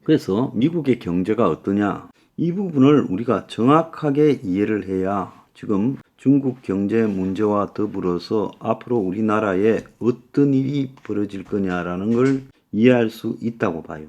그래서 미국의 경제가 어떠냐? 이 부분을 우리가 정확하게 이해를 해야 지금 중국 경제 문제와 더불어서 앞으로 우리나라에 어떤 일이 벌어질 거냐라는 걸 이해할 수 있다고 봐요.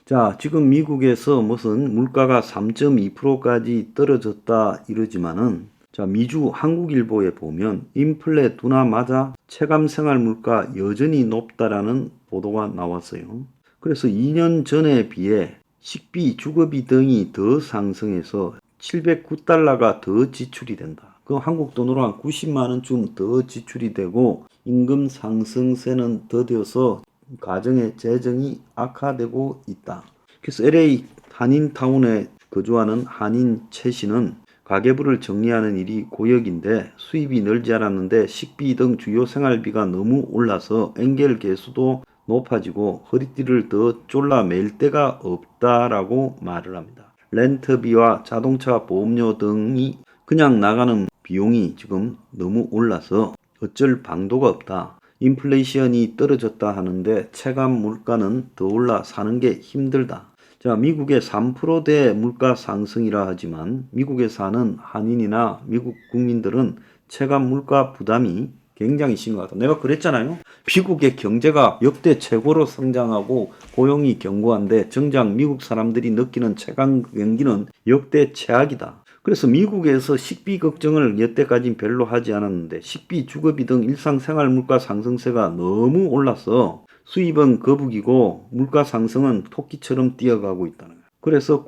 자, 지금 미국에서 무슨 물가가 3.2%까지 떨어졌다 이러지만은 자, 미주 한국일보에 보면 인플레 둔화마저 체감 생활 물가 여전히 높다라는 보도가 나왔어요. 그래서 2년 전에 비해 식비, 주거비 등이 더 상승해서 709달러가 더 지출이 된다. 그 한국 돈으로 한 90만 원쯤 더 지출이 되고 임금 상승세는 더뎌서 가정의 재정이 악화되고 있다. 그래서 LA 한인타운에 거주하는 한인 최 씨는 가계부를 정리하는 일이 고역인데 수입이 늘지 않았는데 식비 등 주요 생활비가 너무 올라서 엔겔 계수도 높아지고 허리띠를 더 졸라맬 데가 없다라고 말을 합니다. 렌트비와 자동차 보험료 등이 그냥 나가는 비용이 지금 너무 올라서 어쩔 방도가 없다. 인플레이션이 떨어졌다 하는데 체감 물가는 더 올라 사는 게 힘들다. 자, 미국의 3%대 물가 상승이라 하지만 미국에 사는 한인이나 미국 국민들은 체감 물가 부담이 굉장히 심각하다. 내가 그랬잖아요. 미국의 경제가 역대 최고로 성장하고 고용이 견고한데 정작 미국 사람들이 느끼는 체감 경기는 역대 최악이다. 그래서 미국에서 식비 걱정을 여태까지는 별로 하지 않았는데 식비, 주거비 등 일상생활 물가 상승세가 너무 올라서 수입은 거북이고 물가 상승은 토끼처럼 뛰어가고 있다는 거예요. 그래서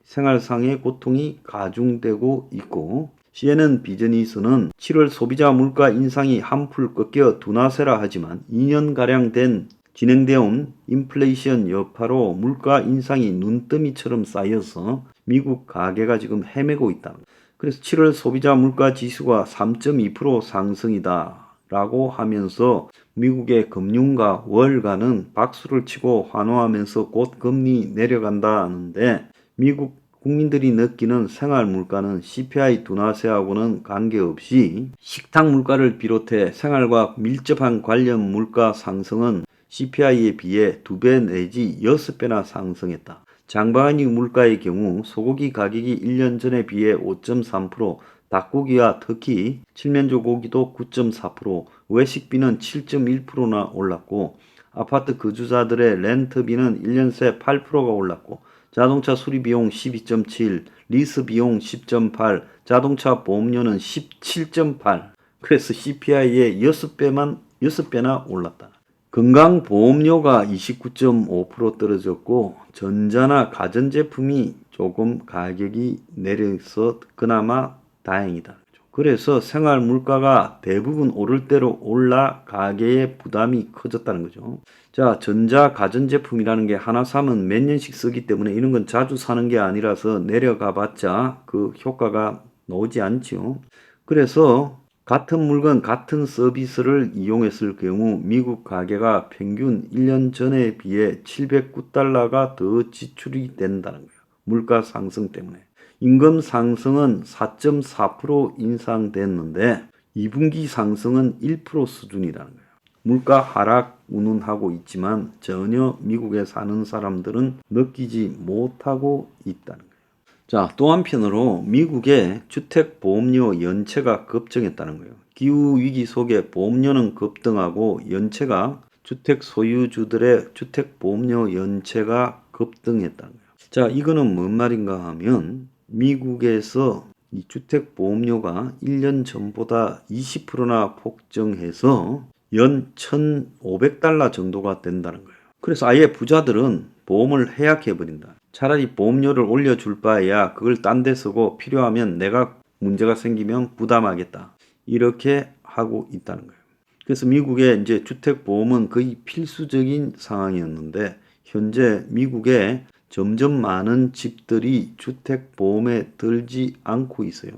생활상의 고통이 가중되고 있고 CNN 비즈니스는 7월 소비자 물가 인상이 한풀 꺾여 둔화세라 하지만 2년가량 진행되어 온 인플레이션 여파로 물가 인상이 눈더미처럼 쌓여서 미국 가계가 지금 헤매고 있다. 그래서 7월 소비자 물가 지수가 3.2% 상승이다 라고 하면서 미국의 금융가 월가는 박수를 치고 환호하면서 곧 금리 내려간다 하는데 미국 국민들이 느끼는 생활 물가는 CPI 둔화세하고는 관계없이 식탁 물가를 비롯해 생활과 밀접한 관련 물가 상승은 CPI에 비해 2배 내지 6배나 상승했다. 장바구니 물가의 경우 소고기 가격이 1년 전에 비해 5.3%, 닭고기와 특히 칠면조 고기도 9.4%, 외식비는 7.1%나 올랐고 아파트 거주자들의 렌트비는 1년 새 8%가 올랐고 자동차 수리비용 12.7, 리스 비용 10.8, 자동차 보험료는 17.8. 그래서 CPI의 6배나 올랐다. 건강보험료가 29.5% 떨어졌고 전자나 가전제품이 조금 가격이 내려서 그나마 다행이다. 그래서 생활 물가가 대부분 오를 대로 올라 가계의 부담이 커졌다는 거죠. 자, 전자 가전제품이라는 게 하나 사면 몇 년씩 쓰기 때문에 이런 건 자주 사는 게 아니라서 내려가 봤자 그 효과가 나오지 않지요. 그래서 같은 물건, 같은 서비스를 이용했을 경우 미국 가계가 평균 1년 전에 비해 709달러가 더 지출이 된다는 거예요. 물가 상승 때문에. 임금 상승은 4.4% 인상됐는데 2분기 상승은 1% 수준이라는 거예요. 물가 하락 운운하고 있지만 전혀 미국에 사는 사람들은 느끼지 못하고 있다는 거예요. 자, 또 한편으로 미국의 주택보험료 연체가 급증했다는 거예요. 기후위기 속에 보험료는 급등하고 연체가 주택 소유주들의 주택보험료 연체가 급등했다는 거예요. 자, 이거는 뭔 말인가 하면 미국에서 이 주택보험료가 1년 전보다 20%나 폭증해서 연 1,500달러 정도가 된다는 거예요. 그래서 아예 부자들은 보험을 해약해버린다. 차라리 보험료를 올려줄 바에야 그걸 딴 데 쓰고 필요하면 내가 문제가 생기면 부담하겠다. 이렇게 하고 있다는 거예요. 그래서 미국의 이제 주택보험은 거의 필수적인 상황이었는데 현재 미국에 점점 많은 집들이 주택보험에 들지 않고 있어요.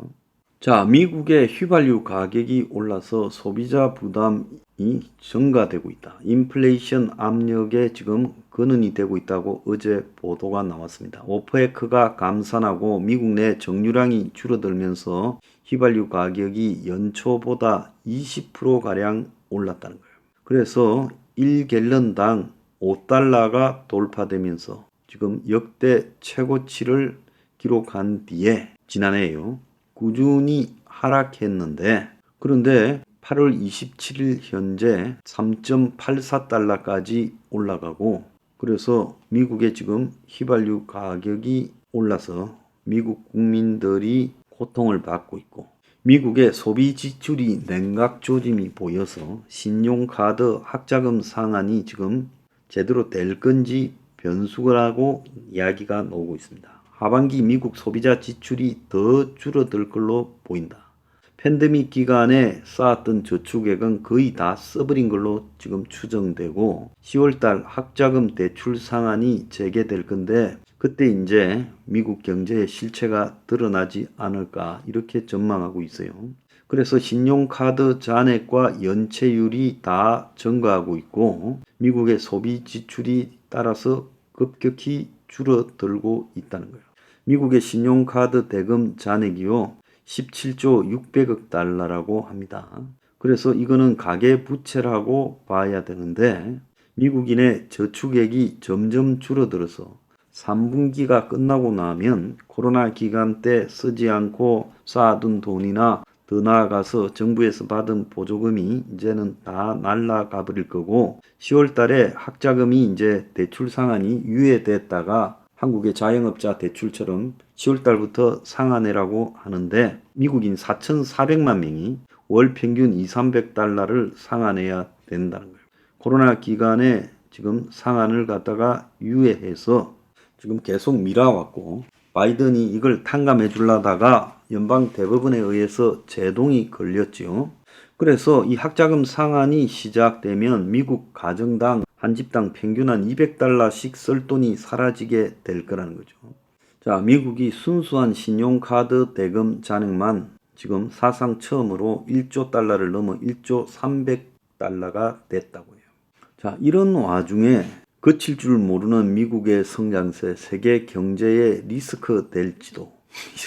자, 미국의 휘발유 가격이 올라서 소비자 부담이 증가되고 있다. 인플레이션 압력에 지금 근원이 되고 있다고 어제 보도가 나왔습니다. 오페크가 감산하고 미국 내 정유량이 줄어들면서 휘발유 가격이 연초보다 20%가량 올랐다는 거예요. 그래서 1갤런당 $5가 돌파되면서 지금 역대 최고치를 기록한 뒤에 지난해에요. 꾸준히 하락했는데 그런데 8월 27일 현재 3.84달러까지 올라가고 그래서 미국의 지금 휘발유 가격이 올라서 미국 국민들이 고통을 받고 있고 미국의 소비 지출이 냉각 조짐이 보여서 신용카드 학자금 상한이 지금 제대로 될 건지 변수라고 이야기가 나오고 있습니다. 하반기 미국 소비자 지출이 더 줄어들 걸로 보인다. 팬데믹 기간에 쌓았던 저축액은 거의 다 써버린 걸로 지금 추정되고 10월달 학자금 대출 상한이 재개될 건데 그때 이제 미국 경제의 실체가 드러나지 않을까 이렇게 전망하고 있어요. 그래서 신용카드 잔액과 연체율이 다 증가하고 있고 미국의 소비 지출이 따라서 급격히 줄어들고 있다는 거예요. 미국의 신용카드 대금 잔액이요 17조 600억 달러라고 합니다. 그래서 이거는 가계부채라고 봐야 되는데 미국인의 저축액이 점점 줄어들어서 3분기가 끝나고 나면 코로나 기간 때 쓰지 않고 쌓아둔 돈이나 더 나아가서 정부에서 받은 보조금이 이제는 다 날아가 버릴 거고 10월 달에 학자금이 이제 대출 상한이 유예됐다가 한국의 자영업자 대출처럼 10월 달부터 상한해라고 하는데 미국인 4,400만 명이 월 평균 2,300달러를 상한해야 된다는 거예요. 코로나 기간에 지금 상한을 갖다가 유예해서 지금 계속 미뤄왔고 바이든이 이걸 탕감해 주려다가 연방 대법원에 의해서 제동이 걸렸지요. 그래서 이 학자금 상한이 시작되면 미국 가정당 한 집당 평균 한 200달러씩 쓸 돈이 사라지게 될 거라는 거죠. 자, 미국이 순수한 신용카드 대금 잔액만 지금 사상 처음으로 1조 달러를 넘어 1조 300달러가 됐다고 해요. 자, 이런 와중에 거칠 줄 모르는 미국의 성장세 세계 경제에 리스크 될지도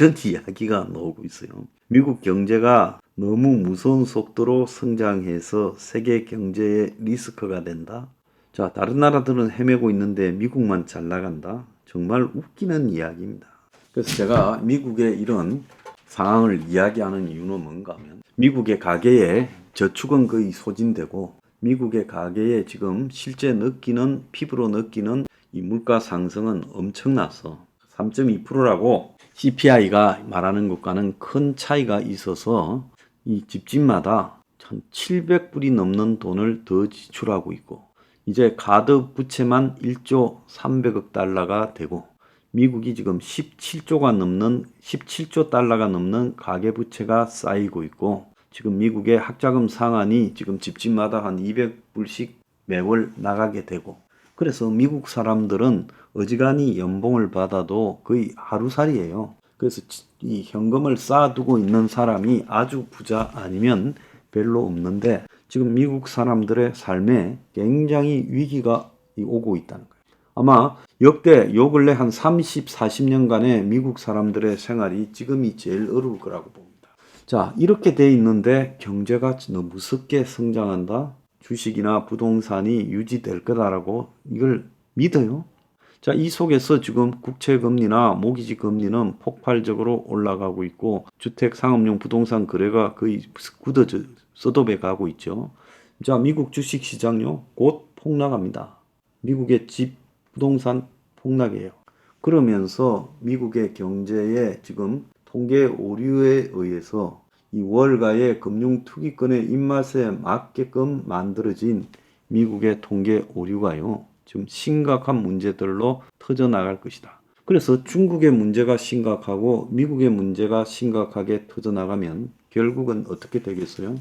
이런 이야기가 나오고 있어요. 미국 경제가 너무 무서운 속도로 성장해서 세계 경제에 리스크가 된다. 자, 다른 나라들은 헤매고 있는데 미국만 잘 나간다. 정말 웃기는 이야기입니다. 그래서 제가 미국의 이런 상황을 이야기하는 이유는 뭔가 하면 미국의 가계에 저축은 거의 소진되고 미국의 가계에 지금 실제 느끼는 피부로 느끼는 이 물가 상승은 엄청나서 3.2%라고 CPI가 말하는 것과는 큰 차이가 있어서 이 집집마다 1,700불이 넘는 돈을 더 지출하고 있고 이제 카드 부채만 1조 300억 달러가 되고 미국이 지금 17조 달러가 넘는 가계부채가 쌓이고 있고 지금 미국의 학자금 상한이 지금 집집마다 한 200불씩 매월 나가게 되고 그래서 미국 사람들은 어지간히 연봉을 받아도 거의 하루살이에요. 그래서 이 현금을 쌓아두고 있는 사람이 아주 부자 아니면 별로 없는데 지금 미국 사람들의 삶에 굉장히 위기가 오고 있다는 거예요. 아마 역대 요 근래 한 30, 40년간의 미국 사람들의 생활이 지금이 제일 어려울 거라고 봅니다. 자, 이렇게 돼 있는데 경제가 너무 무섭게 성장한다. 주식이나 부동산이 유지될 거다라고 이걸 믿어요. 자, 이 속에서 지금 국채금리나 모기지 금리는 폭발적으로 올라가고 있고 주택 상업용 부동산 거래가 거의 굳어져 쏟아져 가고 있죠. 자, 미국 주식 시장요 곧 폭락합니다. 미국의 집 부동산 폭락이에요. 그러면서 미국의 경제에 지금 통계 오류에 의해서 이 월가의 금융 투기권의 입맛에 맞게끔 만들어진 미국의 통계 오류가요. 지금 심각한 문제들로 터져나갈 것이다. 그래서 중국의 문제가 심각하고 미국의 문제가 심각하게 터져나가면 결국은 어떻게 되겠어요?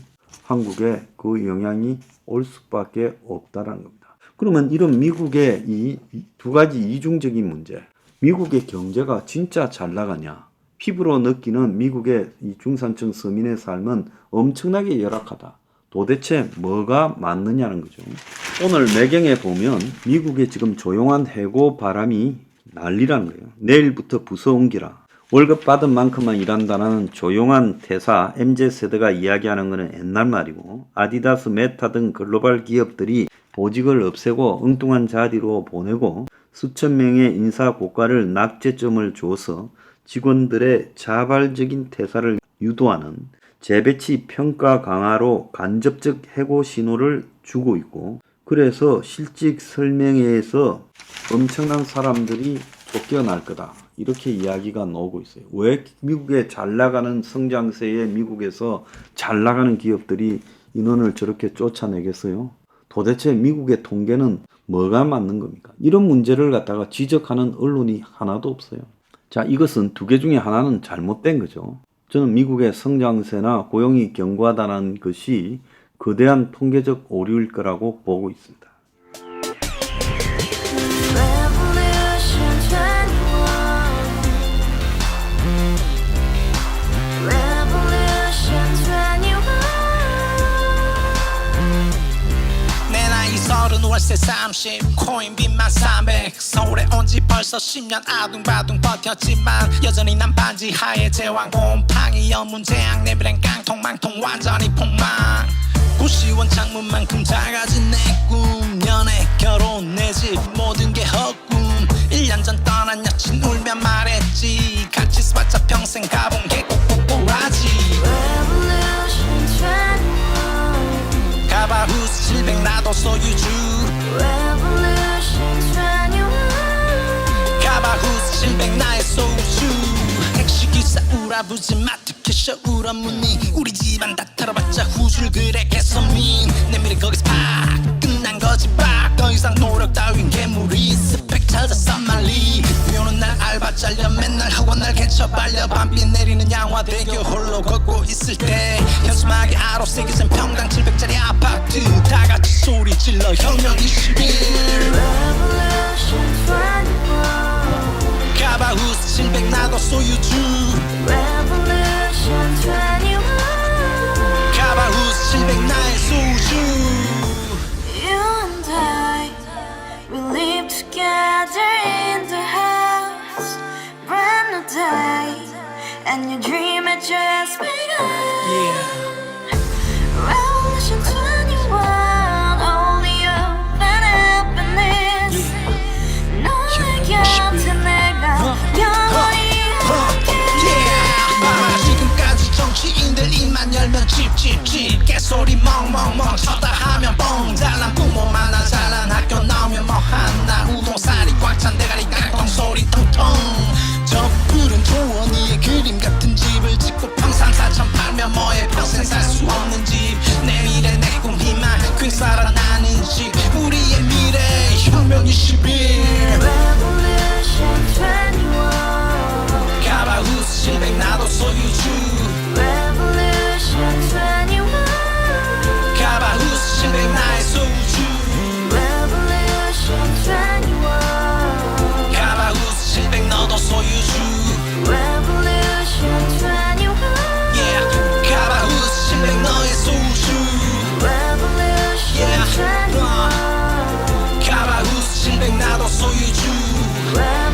한국에 그 영향이 올 수밖에 없다라는 겁니다. 그러면 이런 미국의 이 두 가지 이중적인 문제, 미국의 경제가 진짜 잘 나가냐? 피부로 느끼는 미국의 이 중산층 서민의 삶은 엄청나게 열악하다. 도대체 뭐가 맞느냐는 거죠. 오늘 매경에 보면 미국의 지금 조용한 해고 바람이 난리라는 거예요. 내일부터 부서 옮기라. 월급 받은 만큼만 일한다는 조용한 퇴사 MZ세대가 이야기하는 것은 옛날 말이고 아디다스, 메타 등 글로벌 기업들이 보직을 없애고 엉뚱한 자리로 보내고 수천 명의 인사 고과를 낙제점을 주어서 직원들의 자발적인 퇴사를 유도하는 재배치 평가 강화로 간접적 해고 신호를 주고 있고, 그래서 실직 설명회에서 엄청난 사람들이 쫓겨날 거다, 이렇게 이야기가 나오고 있어요. 왜 미국의 잘 나가는 성장세의 미국에서 잘 나가는 기업들이 인원을 저렇게 쫓아내겠어요? 도대체 미국의 통계는 뭐가 맞는 겁니까? 이런 문제를 갖다가 지적하는 언론이 하나도 없어요. 자, 이것은 두 개 중에 하나는 잘못된 거죠. 저는 미국의 성장세나 고용이 견고하다는 것이 거대한 통계적 오류일 거라고 보고 있습니다. 월세 30 코인빚만 300 서울에 온지 벌써 10년 아둥바둥 버텼지만 여전히 난 반지 하에 제왕 곰팡이 연문제약 내비랑 깡통망통 완전히 폭망 고시원 창문만큼 작아진 내 꿈 연애 결혼 내 집 모든 게 헛꿈 1년 전 떠난 여친 울며 말했지 같이 써봤자 평생 가본 게 꼭꼭꼭라지 가바후스 700 나도 소유주 가바후스 700 나의 소유주 택시기사 우라부지 마트캐셔 울어문이 우리 집안 다 털어봤자 후줄 그래 개선민 내 미래 거기서 팍 끝난 거지 팍 더 이상 노력 따윈 괴물이 스펙 찾아 싼말리 비오는 날 알바 잘려 맨날 학원 날 개쳐 발려 밤비 내리는 양화대교 홀로 걷고 있을 때 현수막에 아로 새겨진 평당 700짜리 아파트 다같이 소리 질러 혁명 21 가바후스 700 나도 소유주 가바후스 700 나의 소유주 Together in the house, brand new day, and your dream had just begun. Revolution 21, only hope and happiness. 너의 곁에 내가 영원히 지금까지 정치인들 입만 열면 찝찝찝 개소리 멍멍멍 쳤다 하면 뻥 잘난 부모 만나 잘난 학교 나오면 뭐하나 우동살이 꽉 찬 대가리 깡통 소리 통통 저 푸른 조원이의 그림 같은 집을 짓고 평상 4천 팔면 뭐해 평생 살 수 없는 집 내 미래 내 꿈 희망 퀸 살아나는 집 우리의 미래 혁명 21 Revolution 21. 가바후스 700 나도 소유주 Revolution 21. 가바후스 700 나의 소유주 Revolution 21. 가바후스 700 너도 소유주 Revolution 21. Yeah 가바후스 700 너의 소유주 Revolution Yeah 21. 가바후스 700 나도 소유주 Revolution